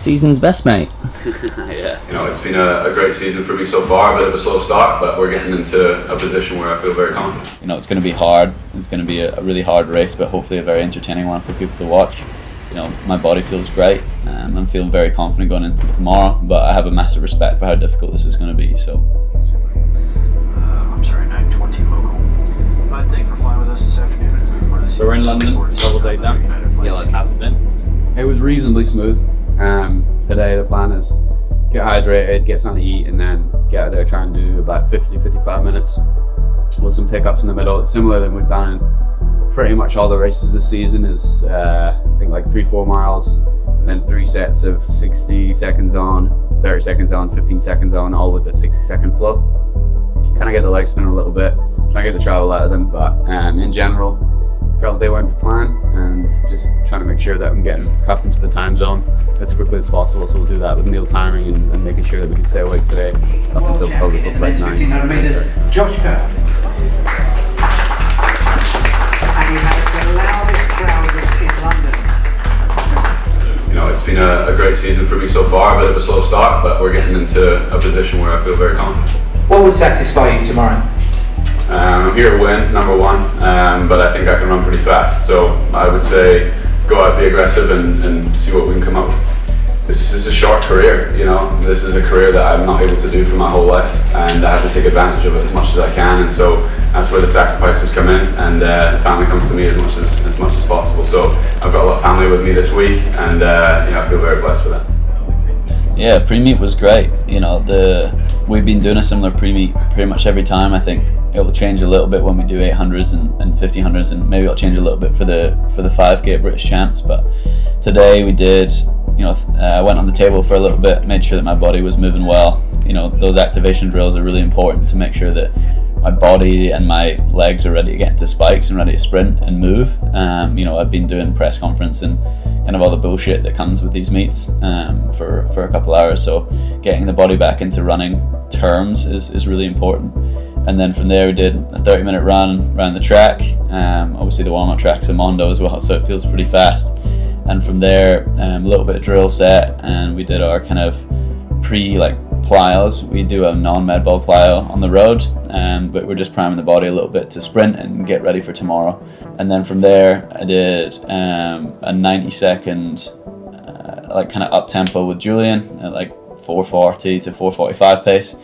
Season's best, mate. Yeah. You know, it's been a great season for me so far. A bit of a slow start, but we're getting into a position where I feel very confident. You know, it's going to be hard. It's going to be a really hard race, but hopefully a very entertaining one for people to watch. You know, my body feels great. I'm feeling very confident going into tomorrow, but I have a massive respect for how difficult this is going to be. So. I'm sorry, 9:20 local. But thank you for flying with us this afternoon. So we're in London, double date now. Yeah, how's it been? It was reasonably smooth. Today the plan is get hydrated, get something to eat, and then get out there, try and do about 50-55 minutes with some pickups in the middle. It's similar than we've done in pretty much all the races this season. Is I think like 3-4 miles, and then 3 sets of 60 seconds on, 30 seconds on, 15 seconds on, all with the 60-second flow. Kind of get the legs spinning a little bit, try and get the travel out of them, but in general, travel day went to plan, and just trying to make sure that I'm getting accustomed to the time zone as quickly as possible. So we'll do that with meal timing and making sure that we can stay awake today up until probably about 1500 meters, Josh Kerr. And he has the loudest crowd in London. You know, it's been a great season for me so far. A bit of a slow start, but we're getting into a position where I feel very confident. What would satisfy you tomorrow? I'm here to win, number one, but I think I can run pretty fast. So I would say go out, be aggressive, and see what we can come up with. This is a short career, you know. This is a career that I'm not able to do for my whole life, and I have to take advantage of it as much as I can. And so that's where the sacrifices come in, and family comes to me as much as possible. So I've got a lot of family with me this week, and I feel very blessed for that. Yeah, Premeet was great. You know, we've been doing a similar Premeet pretty much every time. I think it will change a little bit when we do 800s and 1500s, and maybe it'll change a little bit for the 5K British Champs. But today we did, I went on the table for a little bit, made sure that my body was moving well. You know, those activation drills are really important to make sure that my body and my legs are ready to get into spikes and ready to sprint and move. I've been doing press conference and kind of all the bullshit that comes with these meets for a couple hours. So getting the body back into running terms is really important. And then from there we did a 30-minute run around the track. Obviously the warm-up track's a Mondo as well, so it feels pretty fast. And from there, a little bit of drill set, and we did our kind of plyos. We do a non-med ball plyo on the road, but we're just priming the body a little bit to sprint and get ready for tomorrow. And then from there, I did a 90-second kind of up tempo with Julian at like 4:40 to 4:45 pace.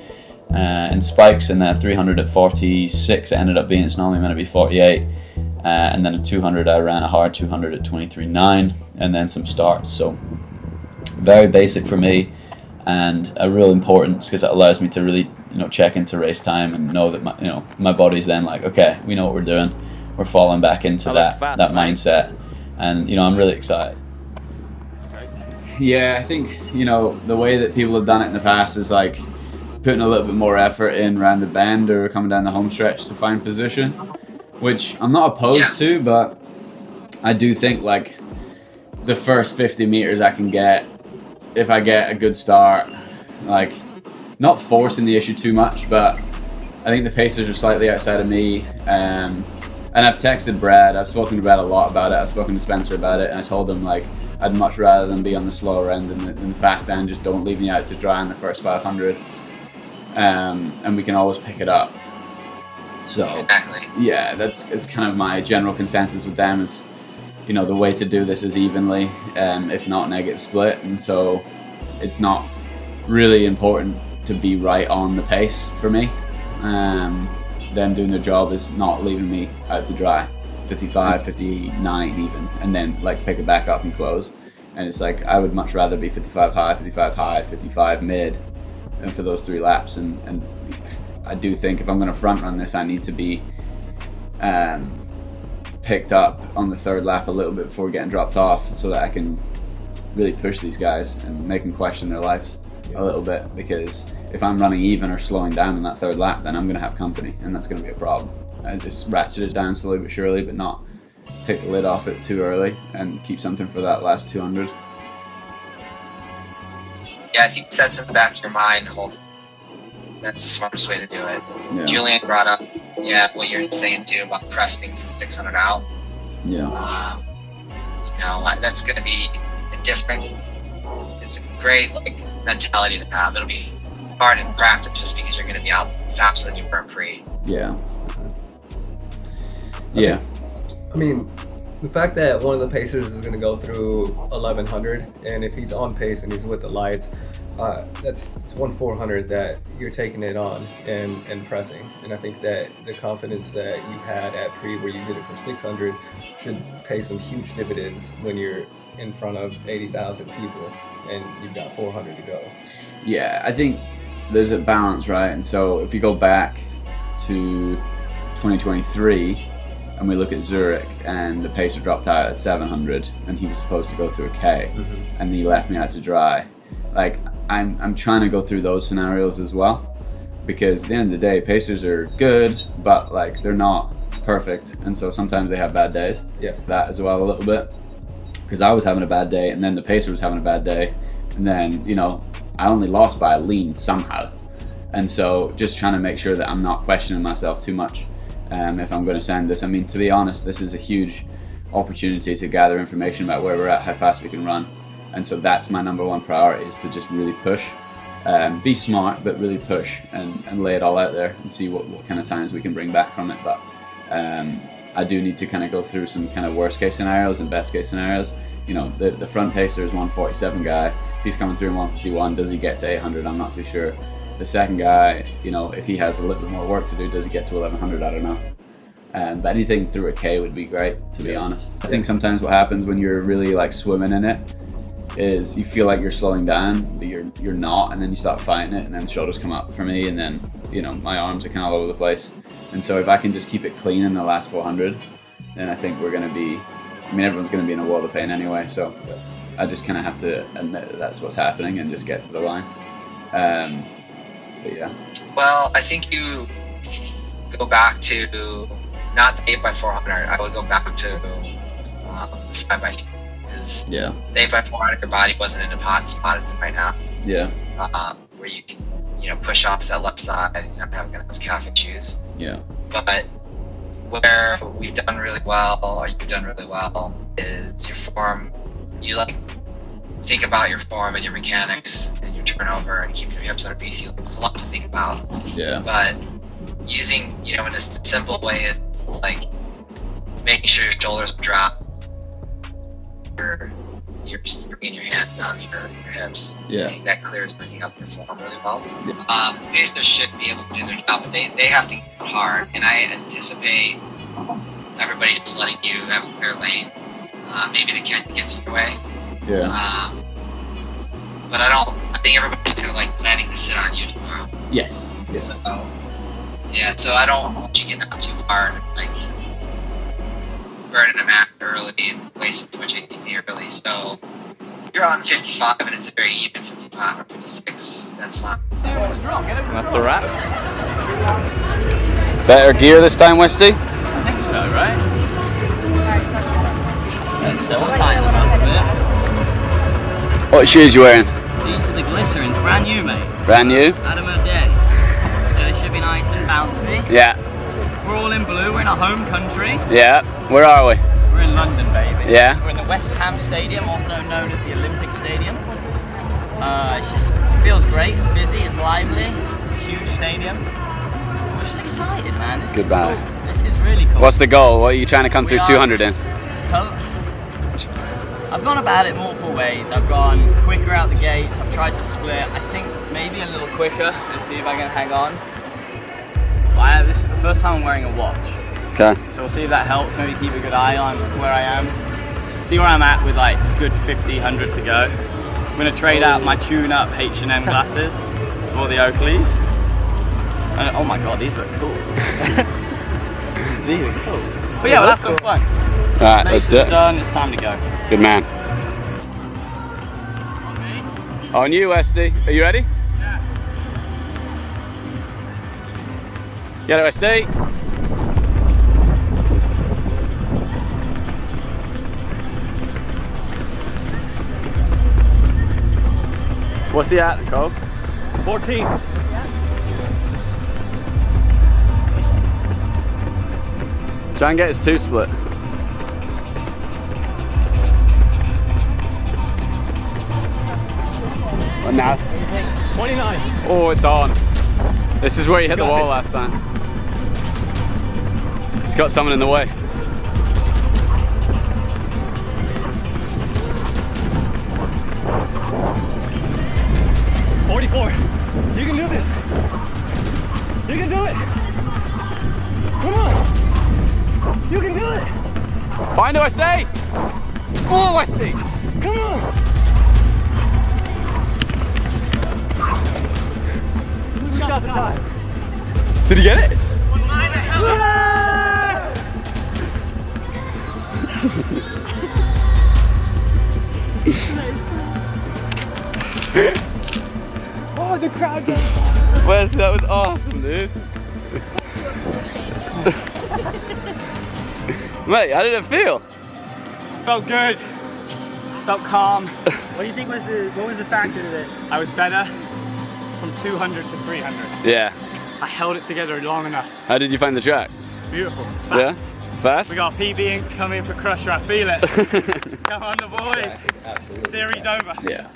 In spikes, and then a 300 at 46 it ended up being. It's normally meant to be 48, and then a 200 I ran a hard 200 at 23.9, and then some starts. So very basic for me, and a real importance because it allows me to really check into race time and know that my body's then like, okay, we know what we're doing, we're falling back into that mindset, and I'm really excited. Yeah, I think the way that people have done it in the past is like putting a little bit more effort in around the bend or coming down the home stretch to find position, which I'm not opposed to, but I do think like the first 50 meters I can get, if I get a good start, like not forcing the issue too much, but I think the paces are slightly outside of me. And I've texted Brad, I've spoken to Brad a lot about it, I've spoken to Spencer about it, and I told him like I'd much rather than be on the slower end than the fast end. Just don't leave me out to dry in the first 500. And we can always pick it up. So exactly. Yeah, it's kind of my general consensus with them is, the way to do this is evenly, if not negative split, and so it's not really important to be right on the pace for me. Them doing their job is not leaving me out to dry, 55, 59 even, and then like pick it back up and close. And it's like I would much rather be 55 high, 55 mid, and for those 3 laps, and I do think if I'm going to front run this, I need to be picked up on the 3rd lap a little bit before getting dropped off, so that I can really push these guys and make them question their lives a little bit, because if I'm running even or slowing down on that 3rd lap, then I'm going to have company, and that's going to be a problem. I just ratchet it down slowly but surely, but not take the lid off it too early, and keep something for that last 200. Yeah, I think that's in the back of your mind. That's the smartest way to do it. Yeah. Julian brought up, what you're saying too about pressing from 600 out. Yeah. That's going to be different. it's a great like mentality to have. It'll be hard in practice just because you're going to be out faster than you were pre. Yeah. Yeah. I mean, the fact that one of the pacers is going to go through 1100, and if he's on pace and he's with the lights, it's 1/400 that you're taking it on and pressing. And I think that the confidence that you had at pre where you did it for 600 should pay some huge dividends when you're in front of 80,000 people and you've got 400 to go. Yeah, I think there's a balance, right? And so if you go back to 2023 and we look at Zurich, and the pacer dropped out at 700 and he was supposed to go to a K, and he left me out to dry. Like, I'm trying to go through those scenarios as well, because at the end of the day, pacers are good, but like they're not perfect, and so sometimes they have bad days. Yeah. That as well a little bit, because I was having a bad day, and then the pacer was having a bad day, and then, you know, I only lost by a lean somehow. And so just trying to make sure that I'm not questioning myself too much if I'm going to send this. I mean, to be honest, this is a huge opportunity to gather information about where we're at, how fast we can run. And so that's my number one priority, is to just really push. Be smart, but really push and lay it all out there and see what kind of times we can bring back from it. But I do need to kind of go through some kind of worst case scenarios and best case scenarios. You know, the front pacer is 147 guy. If he's coming through in 151, does he get to 800? I'm not too sure. The second guy, you know, if he has a little bit more work to do, does he get to 1100? I don't know. But anything through a K would be great, to be honest. I think sometimes what happens when you're really like swimming in it is you feel like you're slowing down, but you're not, and then you start fighting it, and then the shoulders come up for me, and then, you know, my arms are kind of all over the place. And so if I can just keep it clean in the last 400, then I think we're going to be, I mean, everyone's going to be in a world of pain anyway, so I just kind of have to admit that that's what's happening and just get to the line. But yeah. Well, I think you go back to not the 8x400. I would go back to 5x3. Because the 8x400, your body wasn't in a hot spot it's in right now. Yeah. Where you can, you know, push off that left side and you're not having enough calf issues. Yeah. But where we've done really well, or you've done really well, is your form. You like think about your form and your mechanics and your turnover and keeping your hips underneath you. It's a lot to think about. Yeah. But using, you know, in a simple way, it's like making sure your shoulders drop. You're just bringing your hands down your hips. Yeah. I think that clears everything up in your form really well. Pacers should be able to do their job, but they have to get hard. And I anticipate everybody just letting you have a clear lane. Maybe the Kent gets in your way. Yeah. But I think everybody's kind of like planning to sit on you tomorrow. Yes. Yeah. So I don't want you getting out too hard, like burning them out early and wasting too much ATP early. So you're on 55 and it's a very even 55 or 56. That's fine. That's a wrap. Better gear this time, Westy? I think so, right? So we'll tighten them up a bit. What shoes you wearing? These are the Glycerins, brand new, mate. Brand new? Had them a day. So they should be nice and bouncy. Yeah. We're all in blue, we're in our home country. Yeah. Where are we? We're in London, baby. Yeah. We're in the West Ham Stadium, also known as the Olympic Stadium. It feels great, it's busy, it's lively, it's a huge stadium. We're just excited, man. This is cool. This is really cool. What's the goal? What are you trying to come through 200 in? I've gone about it multiple ways. I've gone quicker out the gates, I've tried to split, I think maybe a little quicker and see if I can hang on. This is the first time I'm wearing a watch. Okay. So we'll see if that helps, maybe keep a good eye on where I am. See where I'm at with like good 50, 100 to go. I'm going to trade out my tune-up H&M glasses for the Oakleys. And, oh my god, these look cool. These are cool. But yeah, well, that's some fun. Alright, let's do it. Done, it's time to go. Good man. On you, Westy. Are you ready? Yeah. Get it, Westy. What's he at, Cole? 14. Try and get his 2 split. And now? 29. Oh, it's on. This is where you hit the wall last time. He's got someone in the way. You can do this. You can do it. Come on. You can do it. Fine, do I say? Oh, Westy. Come on. We got the time. Did you get it? Oh, the crowd goes. Wes, that was awesome, dude. Mate, how did it feel? Felt good. Felt calm. What do you think was what was the factor to this? I was better from 200 to 300. Yeah. I held it together long enough. How did you find the track? Beautiful. Fast. Yeah? Fast? We got PB coming for Crusher, I feel it. Come on the boys. Series over. Yeah.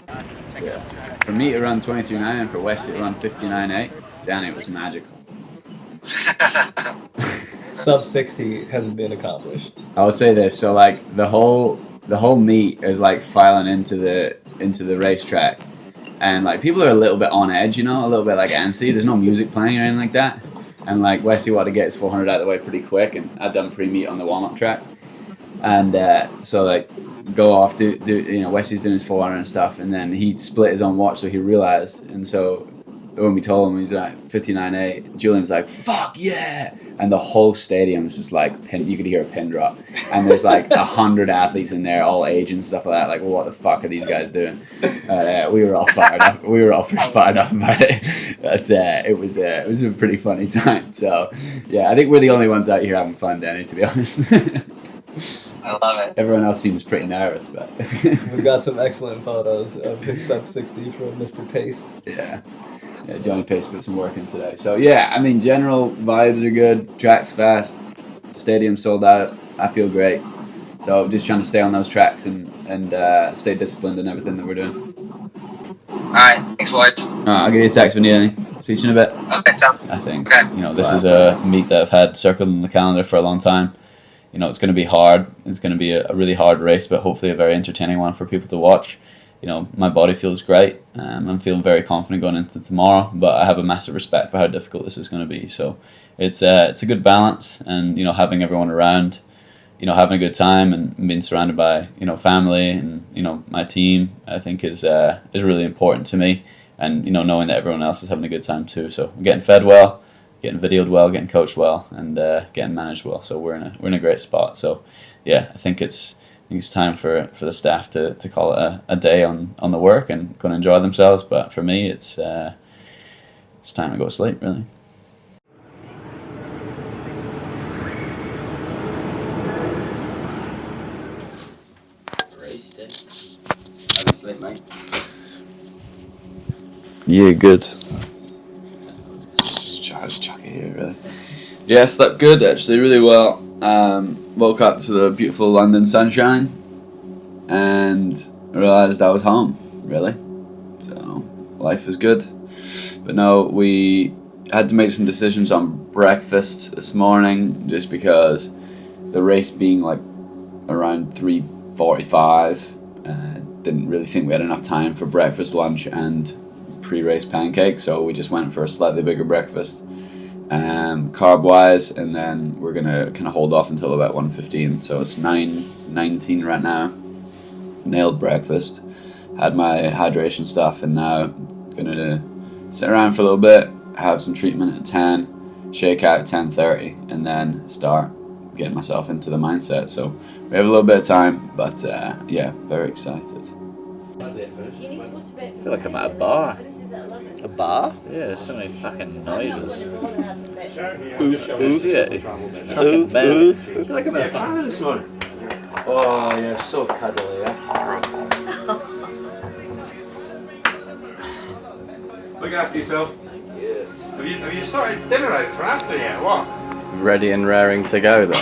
For me, it ran 23.9, and for West, it ran 59.8. Danny, it was magical. Sub 60 hasn't been accomplished. I will say this: so like the whole meet is like filing into the racetrack, and like people are a little bit on edge, you know, a little bit like antsy. There's no music playing or anything like that, and like Wesley wanted to get his 400 out of the way pretty quick, and I'd done pre-meet on the warm-up track, and so like go off, do you know, Wesley's doing his 400 and stuff, and then he split his own watch, so he realized, and so when we told him, he's like 59.8, Julian's like, fuck yeah, and the whole stadium is just like you could hear a pin drop, and there's like 100 athletes in there, all age and stuff like that, like, well, what the fuck are these guys doing? We were all fired up. We were all pretty fired up about it. It was a pretty funny time. So yeah, I think we're the only ones out here having fun, Danny, to be honest. I love it. Everyone else seems pretty nervous, but We've got some excellent photos of his sub 60 from Mr. Pace. Yeah, Johnny Pace put some work in today. So yeah, I mean, general vibes are good. Track's fast. Stadium sold out. I feel great. So just trying to stay on those tracks and stay disciplined in everything that we're doing. Alright, thanks boys. I'll give you a text when you need anything. See you in a bit. Okay, so I think okay. you know, this is a meet that I've had circled in the calendar for a long time. You know, it's going to be hard. It's going to be a really hard race, but hopefully a very entertaining one for people to watch. You know, my body feels great. I'm feeling very confident going into tomorrow, but I have a massive respect for how difficult this is going to be. So it's a good balance, and you know, having everyone around, you know, having a good time and being surrounded by, you know, family and, you know, my team, I think is really important to me. And, you know, knowing that everyone else is having a good time too. So we're getting fed well, getting videoed well, getting coached well, and getting managed well. So we're in a great spot. So yeah, I think it's time for the staff to call it a day on the work and go and enjoy themselves. But for me, it's time to go to sleep, really. How do you sleep, mate? Yeah, good. Just chuck it here, really. Yeah, slept good, actually, really well. Woke up to the beautiful London sunshine and realised I was home, really. So, life is good. But no, we had to make some decisions on breakfast this morning just because the race being like around 3:45, didn't really think we had enough time for breakfast, lunch and pre-race pancake, so we just went for a slightly bigger breakfast, carb wise, and then we're gonna kind of hold off until about 1:15. So it's 9:19 right now. Nailed breakfast, had my hydration stuff, and now gonna sit around for a little bit, have some treatment at 10, shake out at 10:30, and then start getting myself into the mindset. So we have a little bit of time, but yeah, very excited. I feel like I'm at a bar. A bar? Yeah, there's so many fucking noises. Yeah. I feel like I'm at a bar this morning. Oh, you're so cuddly, yeah? Look after yourself. Yeah. Have you sorted dinner out for after yet? What? Ready and raring to go then.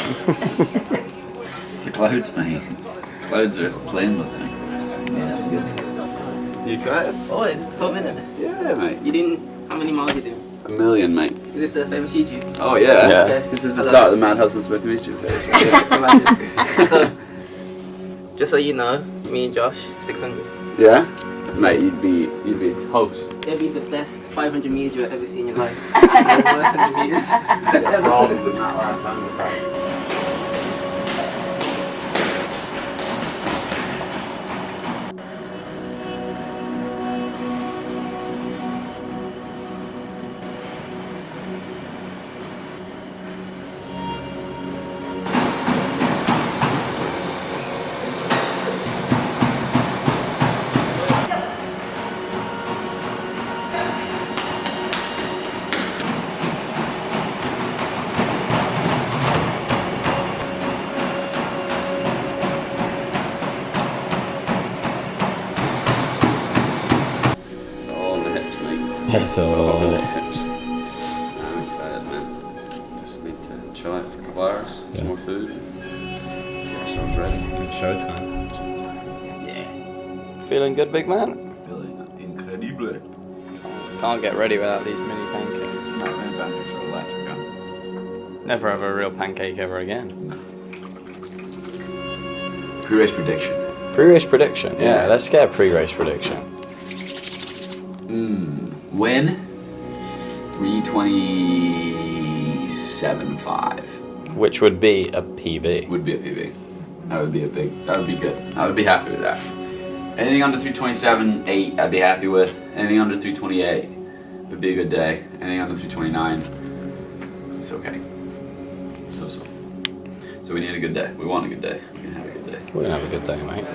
It's the clouds, mate. Clouds are playing with me. Yeah, good. You excited? Oh, it's 12 minutes. Yeah, mate. You doing, how many miles you doing? 1 million, mate. Is this the famous YouTube? Oh, yeah. Yeah. Okay. This is the start of the Mad Hudson Smith YouTube page. Imagine. So, just so you know, me and Josh, 600. Yeah? Mate, you'd be toast. It'll be the best 500 meters you've ever seen in your life. No worse than the meters. Rather than that last time. That's all. I'm excited, man. Just need to chill out for a couple hours, some more food, get ourselves ready. Showtime. Yeah. Feeling good, big man? Feeling incredible. Can't get ready without these mini pancakes. No, man, pancakes are electric, huh? Never have a real pancake ever again. Pre-race prediction. Pre-race prediction? Yeah, let's get a pre-race prediction. Win 3:27.5. Which would be a PB. Would be a PB. That would be good. I would be happy with that. Anything under 3:27.8 I'd be happy with. Anything under 3:28 would be a good day. Anything under 3:29, it's okay. So. So we need a good day. We want a good day. We're gonna have a good day. We're gonna have a good day, mate.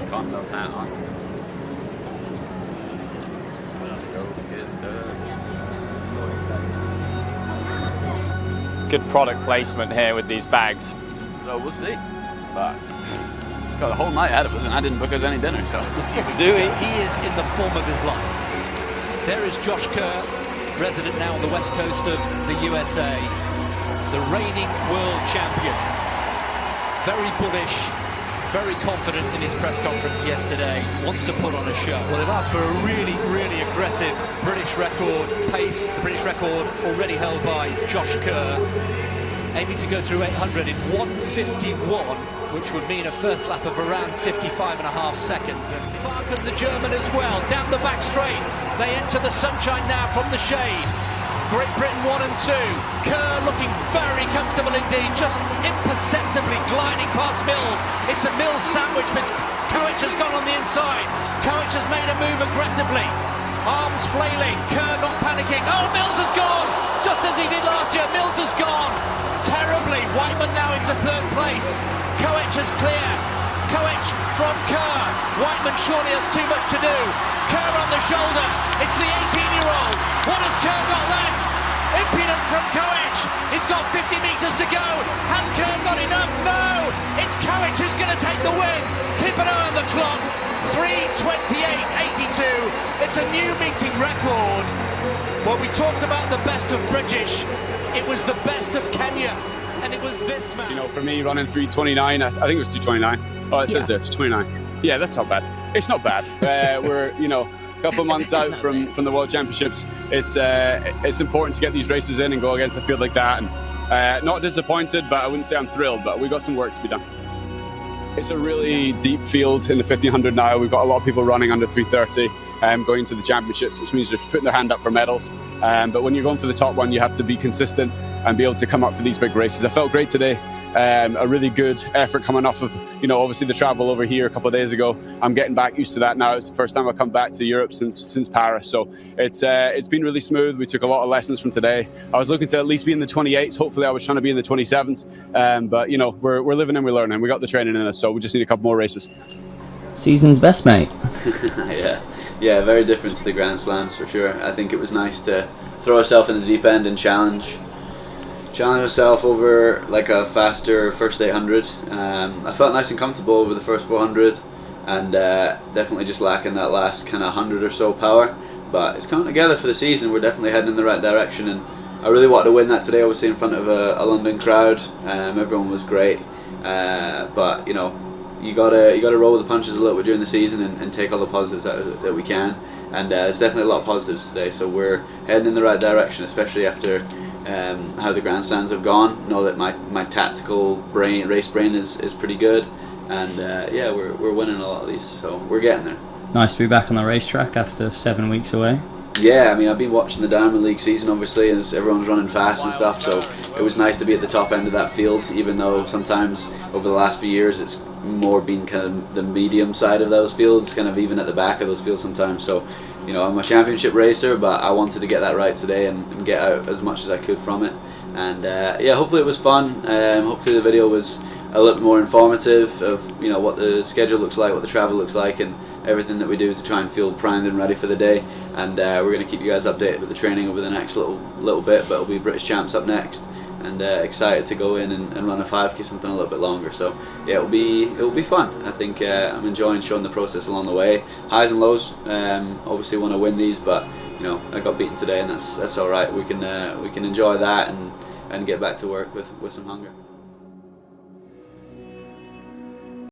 Continental hat on. Good product placement here with these bags. So we'll see. But we've got the whole night ahead of us, and I didn't book us any dinner, so. Do we? He is in the form of his life. There is Josh Kerr, resident now on the west coast of the USA, the reigning world champion. Very bullish, very confident in his press conference yesterday, wants to put on a show. Well, they've asked for a really, really aggressive British record pace, the British record already held by Josh Kerr, aiming to go through 800 in 1:51, which would mean a first lap of around 55.5 seconds. And Farken, the German, as well, down the back straight. They enter the sunshine now from the shade. Great Britain 1 and 2. Kerr looking very comfortable indeed, just imperceptibly gliding past Mills. It's a Mills sandwich, but Coach has gone on the inside. Coach has made a move aggressively. Arms flailing, Kerr not panicking. Oh, Mills has gone! Just as he did last year, Mills has gone! Terribly, Whiteman now into third place. Coach is clear. Coach from Kerr. Whiteman surely has too much to do. Kerr on the shoulder. It's the 18-year-old. What has Kerr got left? Impudent from Coach. He's got 50 metres to go. Has Kerr got enough? No. It's Coach who's going to take the win. Keep an eye on the clock. 3:28.82. It's a new meeting record. Well, we talked about the best of British. It was the best of Kenya. And it was this man. You know, for me, running 3:29, I think it was 2:29. Oh, it says there, 2:29. Yeah, that's not bad. It's not bad. We're, a couple of months out from the World Championships. It's important to get these races in and go against a field like that. And not disappointed, but I wouldn't say I'm thrilled. But we've got some work to be done. It's a really deep field in the 1500 now. We've got a lot of people running under 3:30 going into the championships, which means they're putting their hand up for medals. But when you're going for the top one, you have to be consistent and be able to come up for these big races. I felt great today. A really good effort coming off of, obviously the travel over here a couple of days ago. I'm getting back used to that now. It's the first time I've come back to Europe since Paris. So it's been really smooth. We took a lot of lessons from today. I was looking to at least be in the 28s. Hopefully I was trying to be in the 27s. But we're living and we're learning. We got the training in us, so we just need a couple more races. Season's best, mate. Yeah, very different to the Grand Slams for sure. I think it was nice to throw ourselves in the deep end and challenge myself over like a faster first 800. I felt nice and comfortable over the first 400, and definitely just lacking that last kind of 100 or so power. But it's coming together for the season. We're definitely heading in the right direction, and I really wanted to win that today. Obviously in front of a London crowd. Everyone was great, but you gotta roll with the punches a little bit during the season and take all the positives that we can. And there's definitely a lot of positives today, so we're heading in the right direction, especially after how the grandstands have gone. Know that my tactical race brain is pretty good, and yeah, we're winning a lot of these, so we're getting there. Nice to be back on the racetrack after 7 weeks away. Yeah, I mean, I've been watching the Diamond League season, obviously, as everyone's running fast and stuff, so it was nice to be at the top end of that field, even though sometimes over the last few years it's more been kind of the medium side of those fields, kind of even at the back of those fields sometimes. So, you know, I'm a championship racer, but I wanted to get that right today and get out as much as I could from it. And yeah, hopefully it was fun. Hopefully the video was a little bit more informative of, you know, what the schedule looks like, what the travel looks like, and everything that we do to try and feel primed and ready for the day. And we're going to keep you guys updated with the training over the next little bit, but it'll be British Champs up next, and excited to go in and run a 5K, something a little bit longer. So yeah, it'll be fun. I think I'm enjoying showing the process along the way, highs and lows. Obviously want to win these, but you know, I got beaten today, and that's all right. We can enjoy that and get back to work with some hunger.